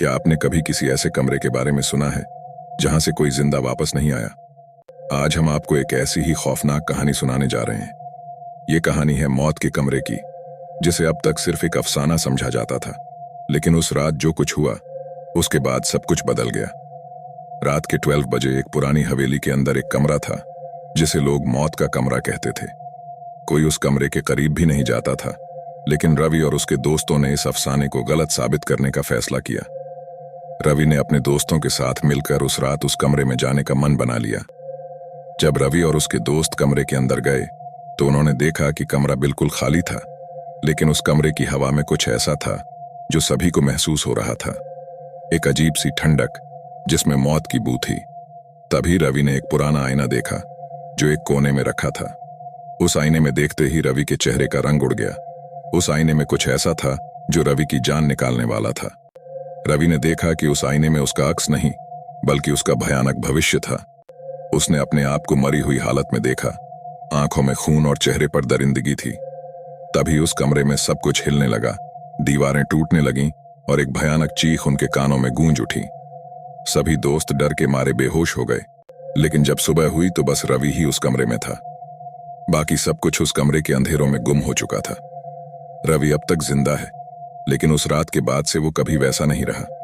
क्या आपने कभी किसी ऐसे कमरे के बारे में सुना है जहां से कोई जिंदा वापस नहीं आया? आज हम आपको एक ऐसी ही खौफनाक कहानी सुनाने जा रहे हैं। ये कहानी है मौत के कमरे की, जिसे अब तक सिर्फ एक अफसाना समझा जाता था। लेकिन उस रात जो कुछ हुआ, उसके बाद सब कुछ बदल गया। रात के 12 बजे एक पुरानी हवेली के अंदर एक कमरा था जिसे लोग मौत का कमरा कहते थे। कोई उस कमरे के करीब भी नहीं जाता था, लेकिन रवि और उसके दोस्तों ने इस अफसाने को गलत साबित करने का फैसला किया। रवि ने अपने दोस्तों के साथ मिलकर उस रात उस कमरे में जाने का मन बना लिया। जब रवि और उसके दोस्त कमरे के अंदर गए तो उन्होंने देखा कि कमरा बिल्कुल खाली था, लेकिन उस कमरे की हवा में कुछ ऐसा था जो सभी को महसूस हो रहा था। एक अजीब सी ठंडक जिसमें मौत की बू थी। तभी रवि ने एक पुराना आईना देखा जो एक कोने में रखा था। उस आईने में देखते ही रवि के चेहरे का रंग उड़ गया। उस आईने में कुछ ऐसा था जो रवि की जान निकालने वाला था। रवि ने देखा कि उस आईने में उसका अक्स नहीं, बल्कि उसका भयानक भविष्य था। उसने अपने आप को मरी हुई हालत में देखा। आंखों में खून और चेहरे पर दरिंदगी थी। तभी उस कमरे में सब कुछ हिलने लगा। दीवारें टूटने लगीं और एक भयानक चीख उनके कानों में गूंज उठी। सभी दोस्त डर के मारे बेहोश हो गए। लेकिन जब सुबह हुई तो बस रवि ही उस कमरे में था। बाकी सब कुछ उस कमरे के अंधेरों में गुम हो चुका था। रवि अब तक जिंदा है, लेकिन उस रात के बाद से वो कभी वैसा नहीं रहा।